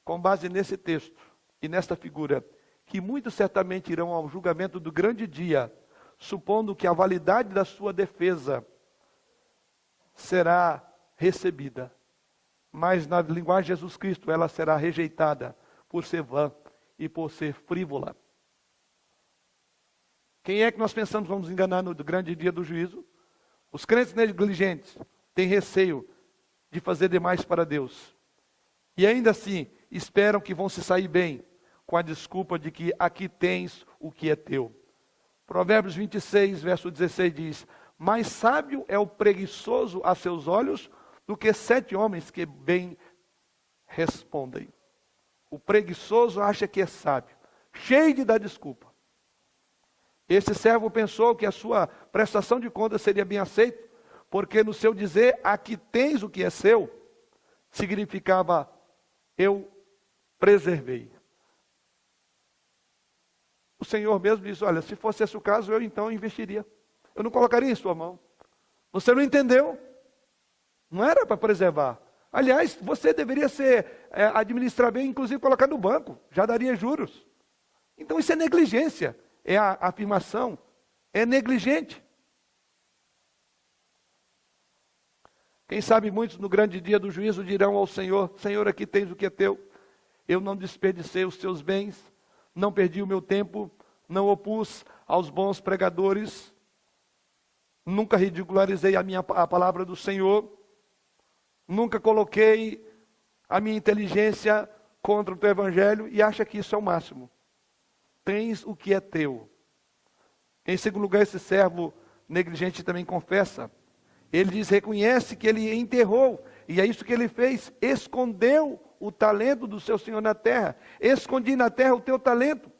com base nesse texto e nesta figura, que muitos certamente irão ao julgamento do grande dia, supondo que a validade da sua defesa será recebida. Mas na linguagem de Jesus Cristo, ela será rejeitada por ser vã e por ser frívola. Quem é que nós pensamos vamos enganar no grande dia do juízo? Os crentes negligentes têm receio de fazer demais para Deus. E ainda assim, esperam que vão se sair bem, com a desculpa de que aqui tens o que é teu. Provérbios 26, verso 16 diz, mais sábio é o preguiçoso a seus olhos do que 7 homens que bem respondem. O preguiçoso acha que é sábio, cheio de dar desculpa. Esse servo pensou que a sua prestação de contas seria bem aceita, porque no seu dizer, aqui tens o que é seu, significava, eu preservei. O Senhor mesmo diz, olha, se fosse esse o caso, eu então investiria. Eu não colocaria em sua mão. Você não entendeu? Não era para preservar. Aliás, você deveria administrar bem, inclusive colocar no banco. Já daria juros. Então isso é negligência. É a afirmação. É negligente. Quem sabe muitos no grande dia do juízo dirão ao Senhor, Senhor, aqui tens o que é teu. Eu não desperdicei os teus bens, não perdi o meu tempo, não opus aos bons pregadores, nunca ridicularizei a palavra do Senhor, nunca coloquei a minha inteligência contra o teu evangelho e acha que isso é o máximo. Tens o que é teu. Em segundo lugar, esse servo negligente também confessa. Ele diz, reconhece que ele enterrou, e é isso que ele fez, escondeu o talento do seu Senhor na terra. Escondi na terra o teu talento.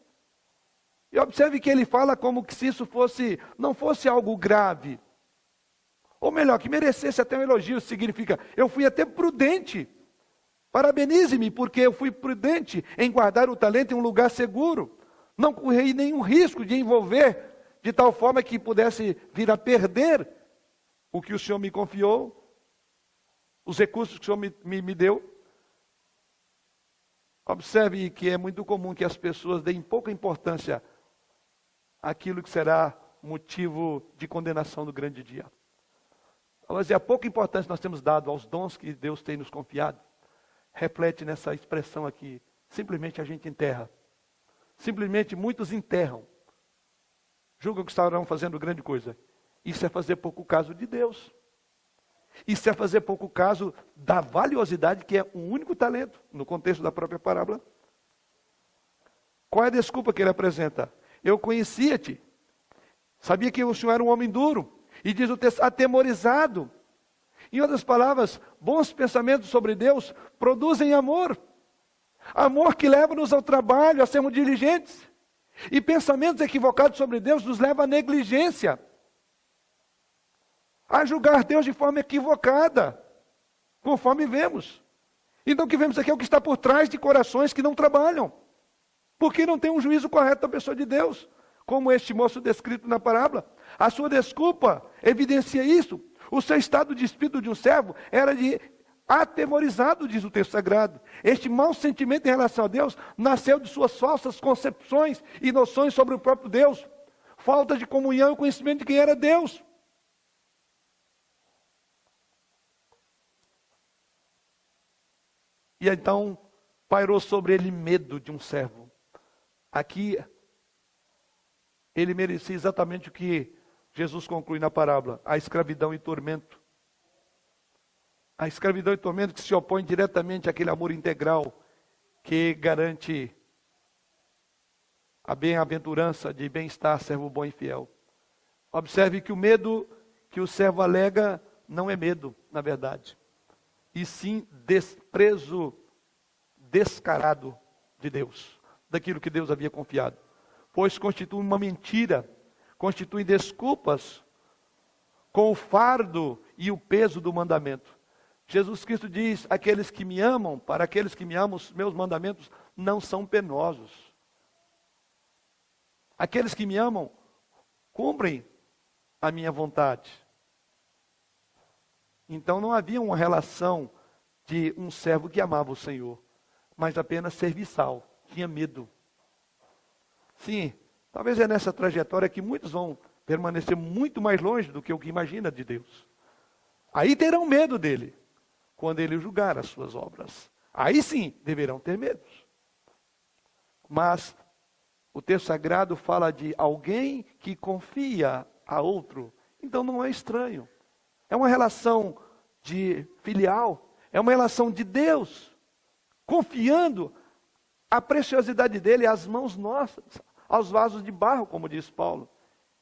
E observe que ele fala como que se isso não fosse algo grave. Ou melhor, que merecesse até um elogio, significa, eu fui até prudente. Parabenize-me, porque eu fui prudente em guardar o talento em um lugar seguro. Não corri nenhum risco de envolver, de tal forma que pudesse vir a perder o que o Senhor me confiou, os recursos que o Senhor me deu. Observe que é muito comum que as pessoas deem pouca importância àquilo que será motivo de condenação no grande dia. Mas a pouca importância que nós temos dado aos dons que Deus tem nos confiado, reflete nessa expressão aqui, simplesmente a gente enterra. Simplesmente muitos enterram. Julgam que estarão fazendo grande coisa. Isso é fazer pouco caso de Deus. Isso é fazer pouco caso da valiosidade que é um único talento, no contexto da própria parábola. Qual é a desculpa que ele apresenta? Eu conhecia-te, sabia que o Senhor era um homem duro, e diz o texto, atemorizado. Em outras palavras, bons pensamentos sobre Deus produzem amor. Amor que leva-nos ao trabalho, a sermos diligentes. E pensamentos equivocados sobre Deus nos levam à negligência, a julgar Deus de forma equivocada, conforme vemos. Então o que vemos aqui é o que está por trás de corações que não trabalham, porque não tem um juízo correto da pessoa de Deus, como este moço descrito na parábola. A sua desculpa evidencia isso. O seu estado de espírito de um servo era de atemorizado, diz o texto sagrado. Este mau sentimento em relação a Deus nasceu de suas falsas concepções e noções sobre o próprio Deus. Falta de comunhão e conhecimento de quem era Deus. E então pairou sobre ele medo de um servo. Aqui ele merecia exatamente o que Jesus conclui na parábola: a escravidão e tormento. A escravidão e tormento que se opõe diretamente àquele amor integral que garante a bem-aventurança de bem-estar, servo bom e fiel. Observe que o medo que o servo alega não é medo, na verdade, e sim desprezo descarado de Deus, daquilo que Deus havia confiado. Pois constitui uma mentira, constitui desculpas com o fardo e o peso do mandamento. Jesus Cristo diz: aqueles que me amam, para aqueles que me amam, os meus mandamentos não são penosos. Aqueles que me amam, cumprem a minha vontade. Então não havia uma relação de um servo que amava o Senhor, mas apenas serviçal, tinha medo. Sim, talvez é nessa trajetória que muitos vão permanecer muito mais longe do que o que imagina de Deus. Aí terão medo dele, quando ele julgar as suas obras. Aí sim, deverão ter medo. Mas o texto sagrado fala de alguém que confia a outro. Então não é estranho. É uma relação de filial. É uma relação de Deus, confiando a preciosidade dele às mãos nossas, aos vasos de barro, como diz Paulo.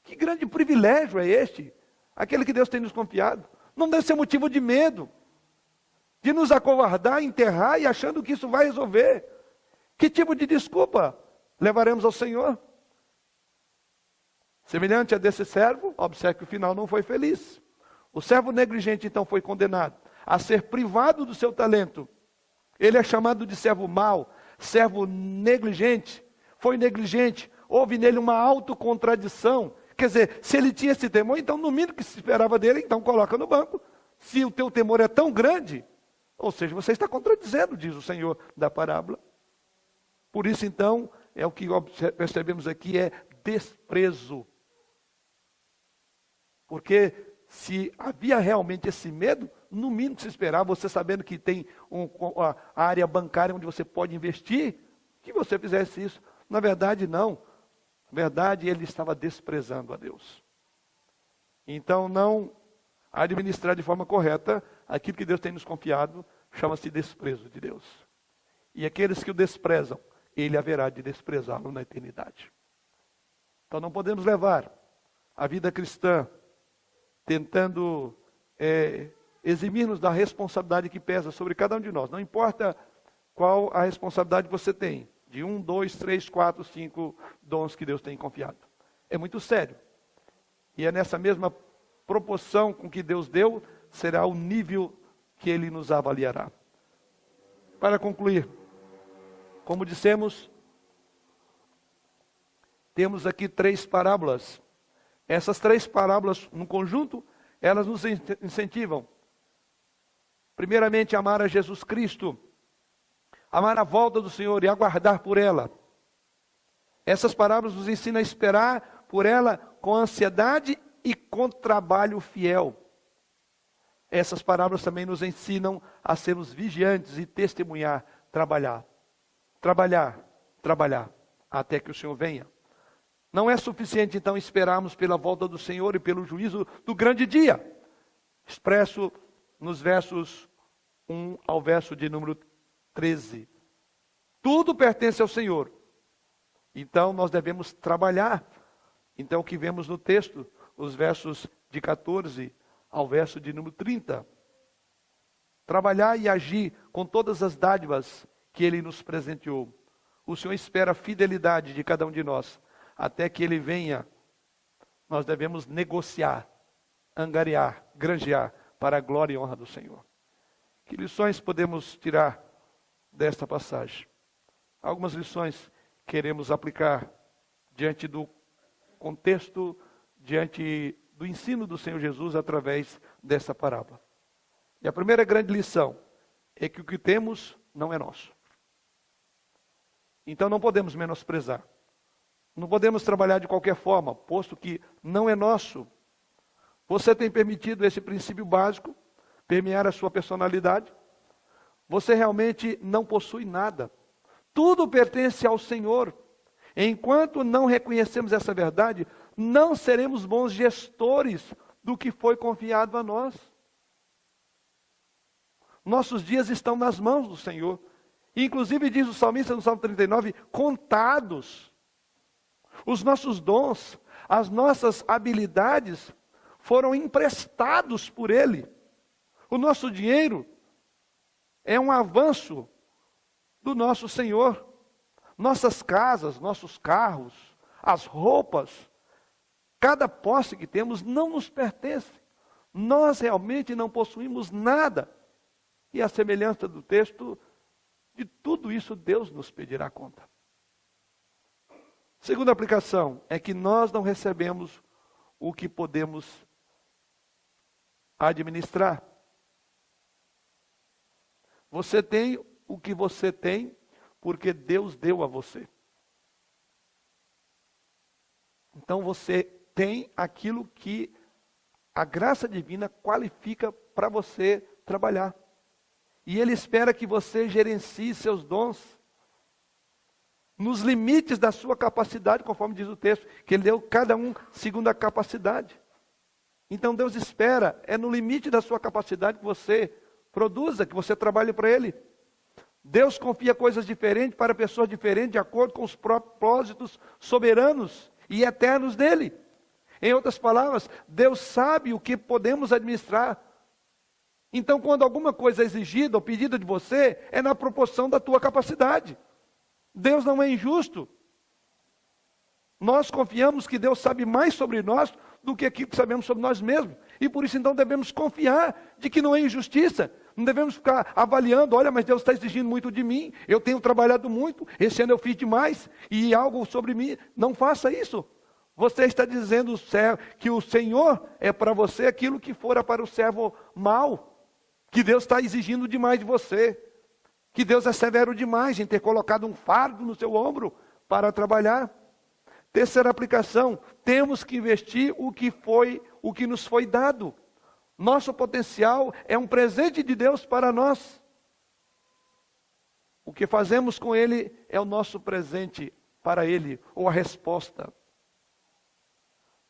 Que grande privilégio é este, aquele que Deus tem nos confiado. Não deve ser motivo de medo, de nos acovardar, enterrar e achando que isso vai resolver. Que tipo de desculpa levaremos ao Senhor? Semelhante a desse servo, observe que o final não foi feliz. O servo negligente então foi condenado a ser privado do seu talento. Ele é chamado de servo mau, servo negligente. Foi negligente, houve nele uma autocontradição. Quer dizer, se ele tinha esse temor, então no mínimo que se esperava dele, então coloca no banco. Se o teu temor é tão grande, ou seja, você está contradizendo, diz o Senhor da parábola. Por isso então, é o que percebemos aqui, é desprezo. Porque se havia realmente esse medo, no mínimo que se esperava, você sabendo que tem a área bancária onde você pode investir, que você fizesse isso. Na verdade, não. Na verdade, ele estava desprezando a Deus. Então, não administrar de forma correta aquilo que Deus tem nos confiado, chama-se desprezo de Deus. E aqueles que o desprezam, ele haverá de desprezá-lo na eternidade. Então, não podemos levar a vida cristã tentando eximir-nos da responsabilidade que pesa sobre cada um de nós. Não importa qual a responsabilidade você tem, de 1, 2, 3, 4, 5 dons que Deus tem confiado. É muito sério. E é nessa mesma proporção com que Deus deu, será o nível que Ele nos avaliará. Para concluir, como dissemos, temos aqui 3 parábolas. Essas 3 parábolas, no conjunto, elas nos incentivam. Primeiramente, amar a Jesus Cristo, amar a volta do Senhor e aguardar por ela. Essas parábolas nos ensinam a esperar por ela com ansiedade e com trabalho fiel. Essas parábolas também nos ensinam a sermos vigiantes e testemunhar, trabalhar, até que o Senhor venha. Não é suficiente então esperarmos pela volta do Senhor e pelo juízo do grande dia, expresso nos versos 1 ao verso de número 13. Tudo pertence ao Senhor. Então nós devemos trabalhar. Então o que vemos no texto, os versos de 14 ao verso de número 30. Trabalhar e agir com todas as dádivas que Ele nos presenteou. O Senhor espera a fidelidade de cada um de nós. Até que Ele venha, nós devemos negociar, angariar, granjear para a glória e honra do Senhor. Que lições podemos tirar desta passagem? Algumas lições queremos aplicar diante do contexto, diante do ensino do Senhor Jesus através dessa parábola. E a primeira grande lição é que o que temos não é nosso. Então não podemos menosprezar. Não podemos trabalhar de qualquer forma, posto que não é nosso. Você tem permitido esse princípio básico permear a sua personalidade? Você realmente não possui nada. Tudo pertence ao Senhor. Enquanto não reconhecemos essa verdade, não seremos bons gestores do que foi confiado a nós. Nossos dias estão nas mãos do Senhor. Inclusive diz o salmista no Salmo 39, contados. Os nossos dons, as nossas habilidades foram emprestados por Ele. O nosso dinheiro é um avanço do nosso Senhor. Nossas casas, nossos carros, as roupas, cada posse que temos não nos pertence. Nós realmente não possuímos nada. E a semelhança do texto, de tudo isso Deus nos pedirá conta. Segunda aplicação é que nós não recebemos o que podemos administrar. Você tem o que você tem porque Deus deu a você. Então você tem aquilo que a graça divina qualifica para você trabalhar. E Ele espera que você gerencie seus dons nos limites da sua capacidade, conforme diz o texto, que Ele deu cada um segundo a capacidade. Então Deus espera, é no limite da sua capacidade que você produza, que você trabalhe para Ele. Deus confia coisas diferentes para pessoas diferentes, de acordo com os propósitos soberanos e eternos dEle. Em outras palavras, Deus sabe o que podemos administrar. Então, quando alguma coisa é exigida ou pedida de você, é na proporção da tua capacidade. Deus não é injusto. Nós confiamos que Deus sabe mais sobre nós do que aquilo que sabemos sobre nós mesmos. E por isso, então, devemos confiar de que não é injustiça. Não devemos ficar avaliando, olha, mas Deus está exigindo muito de mim, eu tenho trabalhado muito, esse ano eu fiz demais, e algo sobre mim. Não faça isso. Você está dizendo que o Senhor é para você aquilo que fora para o servo mau. Que Deus está exigindo demais de você. Que Deus é severo demais em ter colocado um fardo no seu ombro para trabalhar. Terceira aplicação, temos que investir o que nos foi dado. Nosso potencial é um presente de Deus para nós. O que fazemos com ele é o nosso presente para ele, ou a resposta.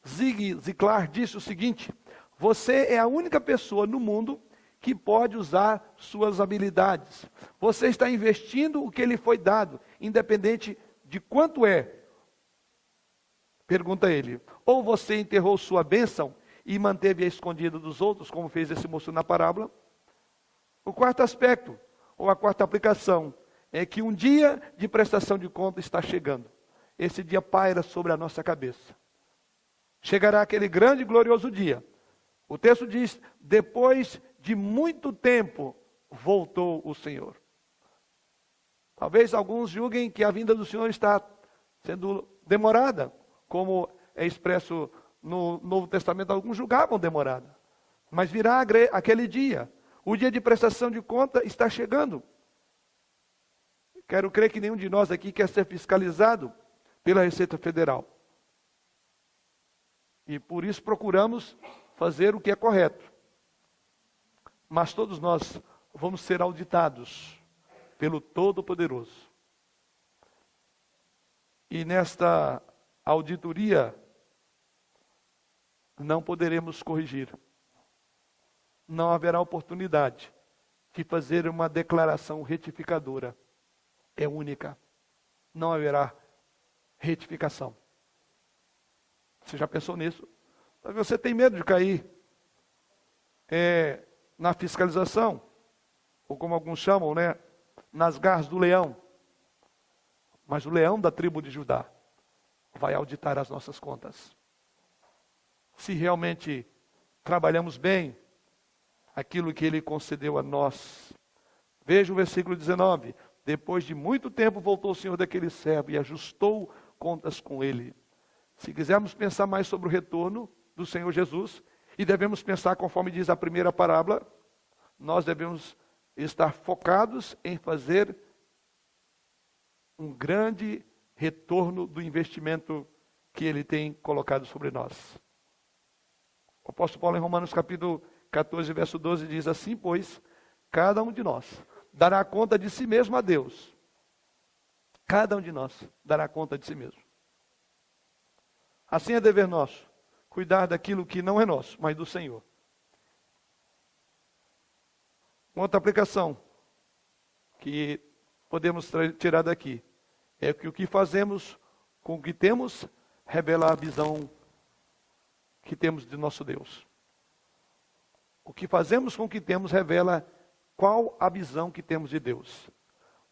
Zig Ziglar disse o seguinte: você é a única pessoa no mundo que pode usar suas habilidades. Você está investindo o que lhe foi dado, independente de quanto é. Pergunta ele: ou você enterrou sua bênção e manteve-a escondida dos outros, como fez esse moço na parábola? O quarto aspecto, ou a quarta aplicação, é que um dia de prestação de conta está chegando. Esse dia paira sobre a nossa cabeça. Chegará aquele grande e glorioso dia. O texto diz: depois de muito tempo voltou o Senhor. Talvez alguns julguem que a vinda do Senhor está sendo demorada, como é expresso no Novo Testamento. Alguns julgavam demorada. Mas virá aquele dia. O dia de prestação de conta está chegando. Quero crer que nenhum de nós aqui quer ser fiscalizado pela Receita Federal. E por isso procuramos fazer o que é correto. Mas todos nós vamos ser auditados pelo Todo-Poderoso. E nesta auditoria não poderemos corrigir. Não haverá oportunidade de fazer uma declaração retificadora. É única. Não haverá retificação. Você já pensou nisso? Você tem medo de cair na fiscalização, ou como alguns chamam, nas garras do leão. Mas o leão da tribo de Judá vai auditar as nossas contas. Se realmente trabalhamos bem aquilo que ele concedeu a nós. Veja o versículo 19. Depois de muito tempo voltou o Senhor daquele servo e ajustou contas com ele. Se quisermos pensar mais sobre o retorno do Senhor Jesus, e devemos pensar conforme diz a primeira parábola, nós devemos estar focados em fazer um grande retorno do investimento que ele tem colocado sobre nós. O apóstolo Paulo em Romanos capítulo 14, verso 12 diz assim, pois, cada um de nós dará conta de si mesmo a Deus. Cada um de nós dará conta de si mesmo. Assim é dever nosso, cuidar daquilo que não é nosso, mas do Senhor. Outra aplicação que podemos tirar daqui é que o que fazemos com o que temos revela a visão que temos de nosso Deus. O que fazemos com o que temos revela qual a visão que temos de Deus.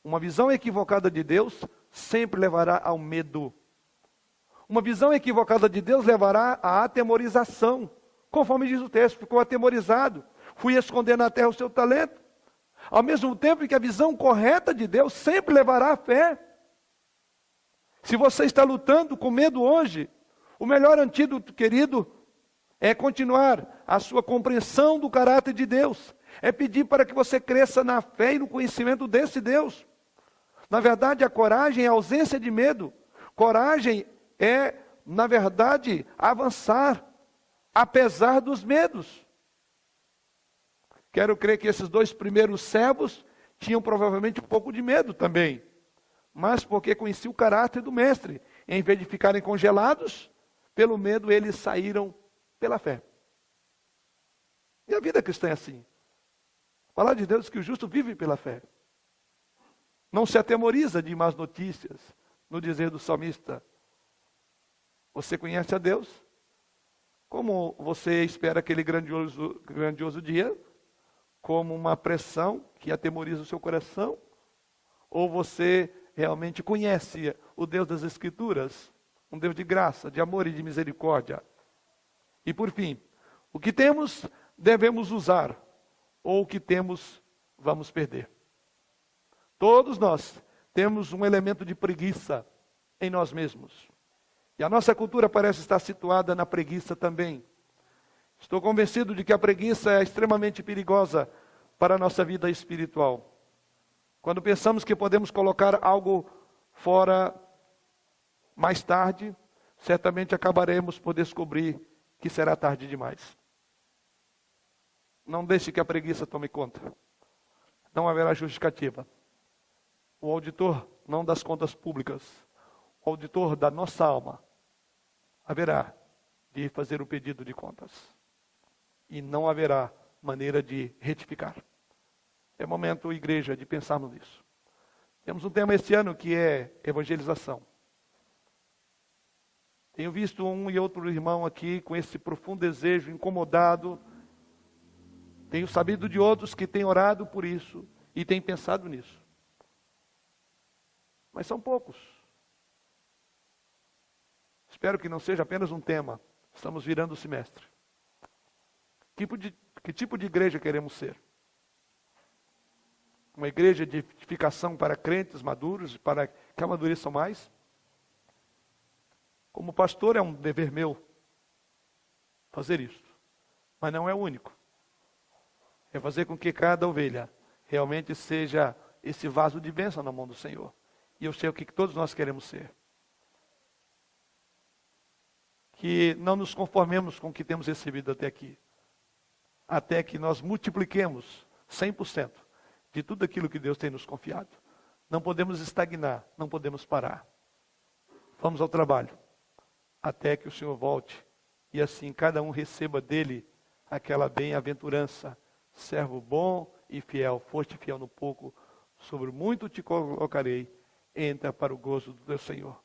Uma visão equivocada de Deus sempre levará ao medo. Uma visão equivocada de Deus levará à atemorização. Conforme diz o texto, ficou atemorizado. Fui esconder na terra o seu talento. Ao mesmo tempo que a visão correta de Deus sempre levará à fé. Se você está lutando com medo hoje, o melhor antídoto, querido, é continuar a sua compreensão do caráter de Deus. É pedir para que você cresça na fé e no conhecimento desse Deus. Na verdade, a coragem é a ausência de medo. Coragem é, na verdade, avançar, apesar dos medos. Quero crer que esses dois primeiros servos tinham provavelmente um pouco de medo também. Mas porque conheciam o caráter do mestre. Em vez de ficarem congelados, pelo medo eles saíram pela fé. E a vida cristã é assim. A palavra de Deus diz que o justo vive pela fé. Não se atemoriza de más notícias, no dizer do salmista. Você conhece a Deus? Como você espera aquele grandioso dia? Como uma pressão que atemoriza o seu coração? Ou você realmente conhece o Deus das Escrituras? Um Deus de graça, de amor e de misericórdia. E por fim, o que temos devemos usar, ou o que temos vamos perder. Todos nós temos um elemento de preguiça em nós mesmos. E a nossa cultura parece estar situada na preguiça também. Estou convencido de que a preguiça é extremamente perigosa para a nossa vida espiritual. Quando pensamos que podemos colocar algo fora mais tarde, certamente acabaremos por descobrir que será tarde demais. Não deixe que a preguiça tome conta. Não haverá justificativa. O auditor, não das contas públicas, o auditor da nossa alma, haverá de fazer o pedido de contas. E não haverá maneira de retificar. É momento, igreja, de pensarmos nisso. Temos um tema este ano que é evangelização. Tenho visto um e outro irmão aqui com esse profundo desejo, incomodado. Tenho sabido de outros que têm orado por isso e têm pensado nisso. Mas são poucos. Espero que não seja apenas um tema. Estamos virando o semestre. Que tipo de igreja queremos ser? Uma igreja de edificação para crentes maduros, para que amadureçam mais? Como pastor é um dever meu fazer isso. Mas não é o único. É fazer com que cada ovelha realmente seja esse vaso de bênção na mão do Senhor. E eu sei o que todos nós queremos ser. Que não nos conformemos com o que temos recebido até aqui. Até que nós multipliquemos 100% de tudo aquilo que Deus tem nos confiado. Não podemos estagnar, não podemos parar. Vamos ao trabalho, até que o Senhor volte, e assim cada um receba dele aquela bem-aventurança. Servo bom e fiel, foste fiel no pouco, sobre muito te colocarei, entra para o gozo do teu Senhor.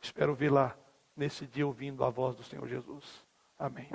Espero ver lá, nesse dia, ouvindo a voz do Senhor Jesus. Amém.